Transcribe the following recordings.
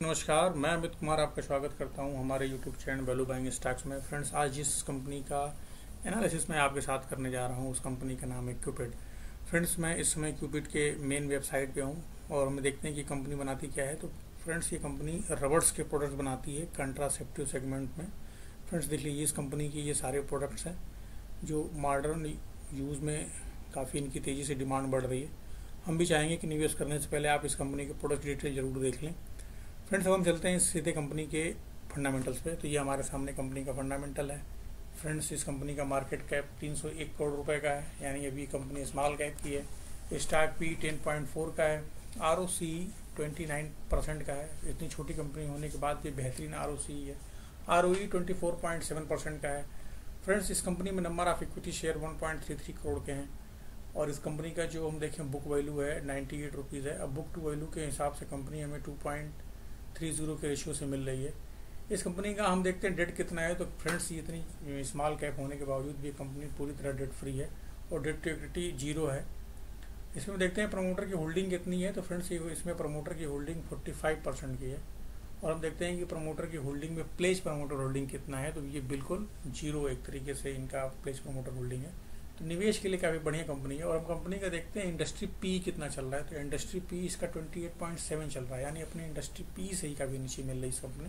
नमस्कार, मैं अमित कुमार आपका स्वागत करता हूं हमारे YouTube channel value buying stocks में। फ्रेंड्स, आज जिस कंपनी का एनालिसिस मैं आपके साथ करने जा रहा हूं उस कंपनी का नाम है क्यूपिड। फ्रेंड्स, मैं इस समय क्यूपिड के मेन वेबसाइट पे हूं और हम देखते हैं कि कंपनी बनाती क्या है। तो फ्रेंड्स, ये कंपनी रबर्स के प्रोडक्ट्स बनाती है कंट्रासेप्टिव सेगमेंट में। फ्रेंड्स, देख लीजिए इस कंपनी की ये सारे प्रोडक्ट्स हैं जो मॉडर्न यूज़ में काफ़ी इनकी तेज़ी से डिमांड बढ़ रही है। हम भी चाहेंगे कि निवेश करने से पहले आप इस कंपनी के प्रोडक्ट डिटेल जरूर देख लें। फ्रेंड्स, अब हम चलते हैं सीधे कंपनी के फंडामेंटल्स पे। तो ये हमारे सामने कंपनी का फंडामेंटल है। फ्रेंड्स, इस कंपनी का मार्केट कैप 301 करोड़ रुपए का है, यानी अभी कंपनी स्मॉल कैप की है। स्टॉक पी 10.4 का है। ROC 29% का है। इतनी छोटी कंपनी होने के बाद भी बेहतरीन ROC है। ROE 24.7% का है। फ्रेंड्स, इस कंपनी में number of equity share 1.33 crore के हैं और इस कंपनी का जो हम देखें बुक वैल्यू है 98 रुपीज़ है। अब बुक टू वैल्यू के हिसाब से कंपनी हमें 2.30 के रेशियो से मिल रही है। इस कंपनी का हम देखते हैं डेट कितना है। तो फ्रेंड्स, ये इतनी स्मॉल कैप होने के बावजूद भी कंपनी पूरी तरह डेट फ्री है और डेट टू इक्विटी 0 है। इसमें देखते हैं प्रमोटर की होल्डिंग कितनी है। तो फ्रेंड्स, इसमें प्रमोटर की होल्डिंग 45% की है और हम देखते हैं कि प्रमोटर की होल्डिंग में प्लेज प्रमोटर होल्डिंग कितना है। तो ये बिल्कुल 0 एक तरीके से इनका प्लेज प्रमोटर होल्डिंग है। तो निवेश के लिए काफ़ी बढ़िया कंपनी है। और हम कंपनी का देखते हैं इंडस्ट्री पी कितना चल रहा है। तो इंडस्ट्री पी इसका 28.7 चल रहा है, यानी अपने इंडस्ट्री पी से ही काफ़ी नीचे मिल रही इस कंपनी।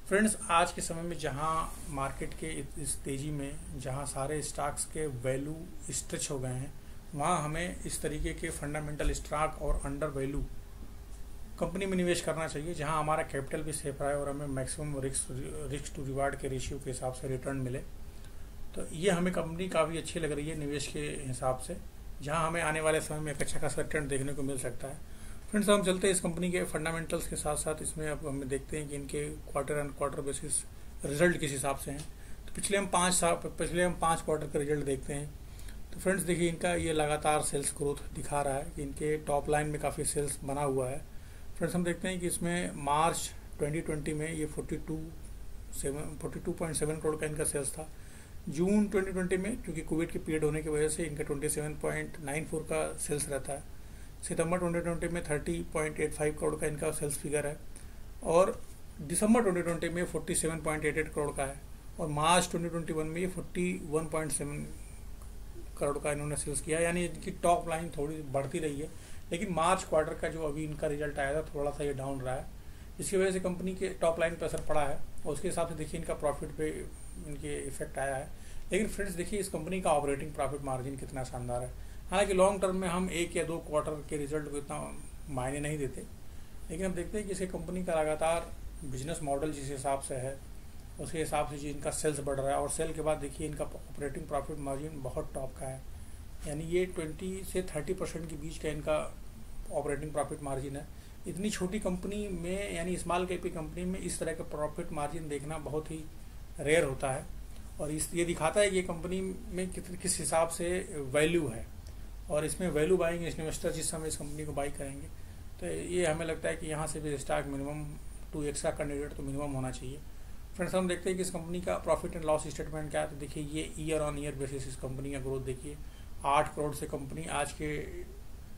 फ्रेंड्स, आज के समय में जहां मार्केट के इस तेज़ी में जहां सारे स्टॉक्स के वैल्यू स्ट्रेच हो गए हैं, वहां हमें इस तरीके के फंडामेंटल स्टॉक और अंडर वैल्यू कंपनी में निवेश करना चाहिए, जहां हमारा कैपिटल भी सेफ रहे और हमें मैक्सिमम रिस्क टू रिवार्ड के रेशियो के हिसाब से रिटर्न मिले। तो ये हमें कंपनी काफ़ी अच्छी लग रही है निवेश के हिसाब से, जहां हमें आने वाले समय में एक अच्छा खासा रिटर्न देखने को मिल सकता है। फ्रेंड्स, हम चलते हैं इस कंपनी के फंडामेंटल्स के साथ साथ इसमें अब हम देखते हैं कि इनके quarter and quarter basis result किस हिसाब से हैं। तो पिछले हम 5 क्वार्टर के रिजल्ट देखते हैं। तो फ्रेंड्स, देखिए इनका ये लगातार सेल्स ग्रोथ दिखा रहा है कि इनके टॉप लाइन में काफ़ी सेल्स बना हुआ है। फ्रेंड्स, हम देखते हैं कि इसमें मार्च 2020 में ये 42.7 करोड़ का इनका सेल्स था। जून 2020 में क्योंकि कोविड के पीरियड होने की वजह से इनका 27.94 का सेल्स रहता है। सितंबर 2020 में 30.85 करोड़ का इनका सेल्स फिगर है और दिसंबर 2020 में 47.88 करोड़ का है और मार्च 2021 में ये 41.7 करोड़ का इन्होंने सेल्स किया, यानी इनकी टॉप लाइन थोड़ी बढ़ती रही है। लेकिन मार्च क्वार्टर का जो अभी इनका रिजल्ट आया था थोड़ा सा ये डाउन रहा है, इसकी वजह से कंपनी के टॉप लाइन पर असर पड़ा है और उसके हिसाब से देखिए इनका प्रॉफिट पे इनके इफेक्ट आया है। लेकिन फ्रेंड्स, देखिए इस कंपनी का ऑपरेटिंग प्रॉफिट मार्जिन कितना शानदार है। हालांकि लॉन्ग टर्म में हम 1 या 2 क्वार्टर के रिजल्ट को इतना मायने नहीं देते, लेकिन हम देखते हैं कि इस कंपनी का लगातार बिजनेस मॉडल जिस हिसाब से है उसके हिसाब से जी इनका सेल्स बढ़ रहा है और सेल के बाद देखिए इनका ऑपरेटिंग प्रॉफिट मार्जिन बहुत टॉप का है, यानी ये 20 से 30% के बीच का इनका ऑपरेटिंग प्रॉफिट मार्जिन है। इतनी छोटी कंपनी में यानी स्मॉल कैप की कंपनी में इस तरह का प्रॉफिट मार्जिन देखना बहुत ही रेयर होता है और ये दिखाता है कि ये कंपनी में किस हिसाब से वैल्यू है और इसमें वैल्यू बाइंग इन्वेस्टर जिस समय इस कंपनी को बाई करेंगे तो ये हमें लगता है कि यहाँ से भी स्टॉक मिनिमम 2x का कैंडिडेट तो मिनिमम होना चाहिए। फ्रेंड्स, हम देखते हैं कि इस कंपनी का प्रॉफिट एंड लॉस स्टेटमेंट क्या है। तो देखिए ये ईयर ऑन ईयर बेसिस इस कंपनी का ग्रोथ देखिए 8 करोड़ से कंपनी आज के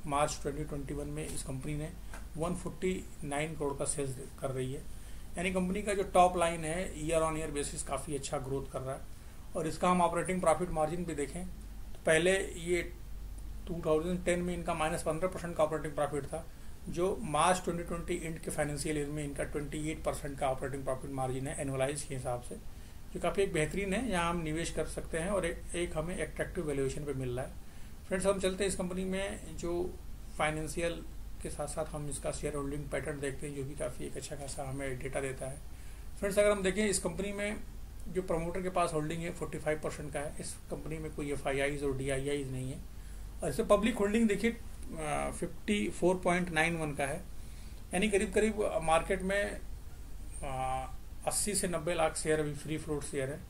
मार्च 2021 में इस कंपनी ने 149 करोड़ का सेल्स कर रही है, यानी कंपनी का जो टॉप लाइन है ईयर ऑन ईयर बेसिस काफ़ी अच्छा ग्रोथ कर रहा है। और इसका हम ऑपरेटिंग प्रॉफिट मार्जिन भी देखें तो पहले ये 2010 में इनका -15% का ऑपरेटिंग प्रॉफिट था, जो मार्च 2020 एंड के फाइनेंशियल ईयर में इनका 28% का ऑपरेटिंग प्रॉफिट मार्जिन है एनुअलाइज के हिसाब से, जो काफ़ी एक बेहतरीन है। यहाँ हम निवेश कर सकते हैं और एक हमें एट्रैक्टिव वैल्यूएशन पे मिल रहा है। फ्रेंड्स, हम चलते हैं इस कंपनी में जो फाइनेंशियल के साथ साथ हम इसका शेयर होल्डिंग पैटर्न देखते हैं, जो भी काफ़ी एक अच्छा खासा हमें डेटा देता है। फ्रेंड्स, अगर हम देखें इस कंपनी में जो प्रमोटर के पास होल्डिंग है 45% का है। इस कंपनी में कोई FIIs और DIIs नहीं है और इसमें पब्लिक होल्डिंग देखिए 54.91 का है, यानी करीब करीब मार्केट में 80 से 90 लाख शेयर अभी फ्री फ्लोट शेयर है।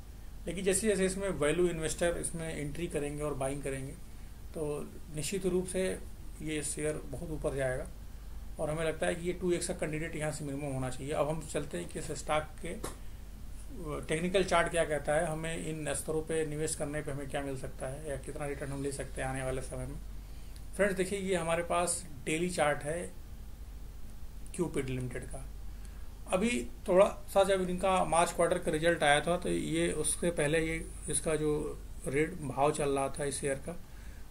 लेकिन जैसे जैसे इसमें वैल्यू इन्वेस्टर इसमें एंट्री करेंगे और बाइंग करेंगे तो निश्चित रूप से ये शेयर बहुत ऊपर जाएगा और हमें लगता है कि ये 2x का कैंडिडेट यहाँ से मिनिमम होना चाहिए। अब हम चलते हैं कि इस स्टॉक के टेक्निकल चार्ट क्या कहता है, हमें इन स्तरों पे निवेश करने पे हमें क्या मिल सकता है या कितना रिटर्न हम ले सकते हैं आने वाले समय में। फ्रेंड्स, देखिए ये हमारे पास डेली चार्ट है क्यूपिड लिमिटेड का। अभी थोड़ा सा जब इनका मार्च क्वार्टर का रिजल्ट आया था तो ये उसके पहले ये इसका जो रेट भाव चल रहा था इस शेयर का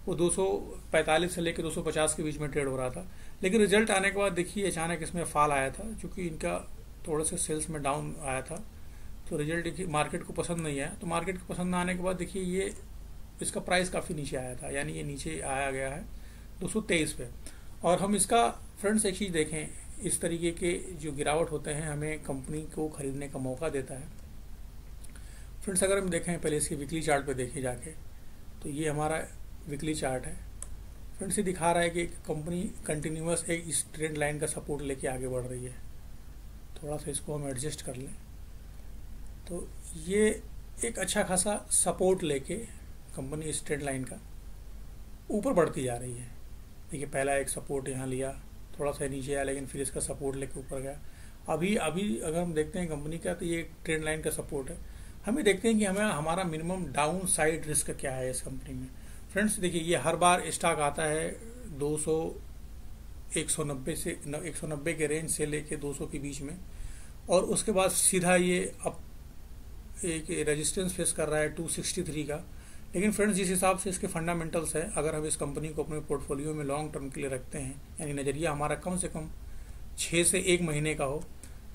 वो 245 से लेकर 250 के बीच में ट्रेड हो रहा था। लेकिन रिजल्ट आने के बाद देखिए अचानक इसमें फॉल आया था, क्योंकि इनका थोड़े से सेल्स में डाउन आया था, तो रिजल्ट देखिए मार्केट को पसंद नहीं आया। तो मार्केट को पसंद आने के बाद देखिए ये इसका प्राइस काफ़ी नीचे आया था, यानी ये नीचे आया गया है 223 पे। और हम इसका फ्रेंड्स एक चीज़ देखें, इस तरीके के जो गिरावट होते हैं हमें कंपनी को खरीदने का मौका देता है। फ्रेंड्स अगर हम देखें पहले इसकी वीकली चार्ट पे देखें जाके, तो ये हमारा वीकली चार्ट है। फ्रेंड्स ये दिखा रहा है कि कंपनी कंटिन्यूअस एक इस ट्रेंड लाइन का सपोर्ट लेके आगे बढ़ रही है। थोड़ा सा इसको हम एडजस्ट कर लें, तो ये एक अच्छा खासा सपोर्ट लेके कंपनी इस ट्रेंड लाइन का ऊपर बढ़ती जा रही है। देखिए पहला एक सपोर्ट यहाँ लिया, थोड़ा सा नीचे आया, लेकिन फिर इसका सपोर्ट लेके ऊपर गया। अभी अगर हम देखते हैं कंपनी का, तो ये ट्रेंड लाइन का सपोर्ट है। हमें देखते हैं कि हमें हमारा मिनिमम डाउन साइड रिस्क क्या है इस कंपनी में। फ्रेंड्स देखिए ये हर बार स्टॉक आता है 200 190 से 190 के रेंज से लेके 200 के बीच में, और उसके बाद सीधा ये अब एक रेजिस्टेंस फेस कर रहा है 263 का। लेकिन फ्रेंड्स जिस हिसाब से इसके फंडामेंटल्स है, अगर हम इस कंपनी को अपने पोर्टफोलियो में लॉन्ग टर्म के लिए रखते हैं, यानी नज़रिया हमारा कम से कम 6 से 1 महीने का हो,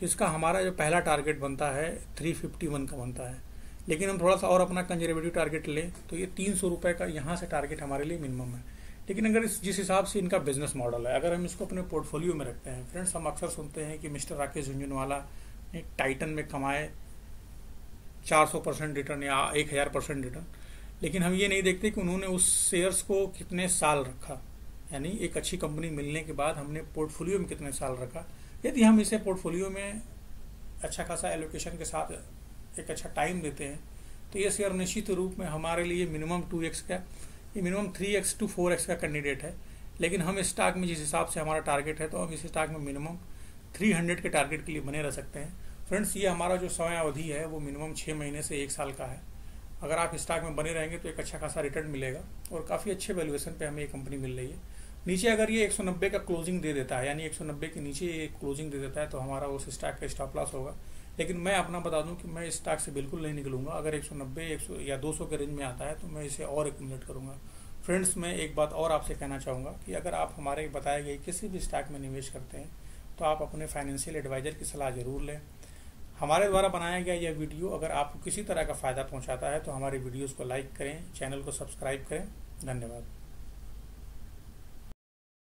तो इसका हमारा जो पहला टारगेट बनता है 351 का बनता है। लेकिन हम थोड़ा सा और अपना कंजर्वेटिव टारगेट लें तो ये 300 रुपये का यहाँ से टारगेट हमारे लिए मिनिमम है। लेकिन अगर जिस हिसाब से इनका बिजनेस मॉडल है, अगर हम इसको अपने पोर्टफोलियो में रखते हैं, फ्रेंड्स हम अक्सर सुनते हैं कि मिस्टर राकेश झुंझुनवाला ने टाइटन में कमाए 400% रिटर्न या 1000% रिटर्न, लेकिन हम ये नहीं देखते कि उन्होंने उस शेयर्स को कितने साल रखा, यानी एक अच्छी कंपनी मिलने के बाद हमने पोर्टफोलियो में कितने साल रखा। यदि हम इसे पोर्टफोलियो में अच्छा खासा एलोकेशन के साथ एक अच्छा टाइम देते हैं, तो ये शेयर निश्चित रूप में हमारे लिए मिनिमम 2x का, ये मिनिमम 3x to 4x का कैंडिडेट है। लेकिन हम इस स्टॉक में जिस हिसाब से हमारा टारगेट है, तो हम इस स्टॉक में मिनिमम 300 के टारगेट के लिए बने रह सकते हैं। फ्रेंड्स ये हमारा जो समय अवधि है वो मिनिमम 6 महीने से 1 साल का है। अगर आप स्टॉक में बने रहेंगे तो एक अच्छा खासा रिटर्न मिलेगा, और काफ़ी अच्छे वैल्यूएशन पे हमें ये कंपनी मिल रही है। नीचे अगर ये 190 का क्लोजिंग दे देता है, यानी 190 के नीचे ये क्लोजिंग दे देता है, तो हमारा उस स्टॉक का स्टॉप लॉस होगा। लेकिन मैं अपना बता दूं कि मैं इस स्टॉक से बिल्कुल नहीं निकलूंगा। अगर 190 100 या 200 के रेंज में आता है तो मैं इसे और एक्यूमुलेट करूंगा। फ्रेंड्स मैं एक बात और आपसे कहना चाहूँगा कि अगर आप हमारे बताए गए किसी भी स्टॉक में निवेश करते हैं, तो आप अपने फाइनेंशियल एडवाइजर की सलाह जरूर लें। हमारे द्वारा बनाया गया यह वीडियो अगर आपको किसी तरह का फ़ायदा पहुंचाता है तो हमारे वीडियोस को लाइक करें, चैनल को सब्सक्राइब करें। धन्यवाद।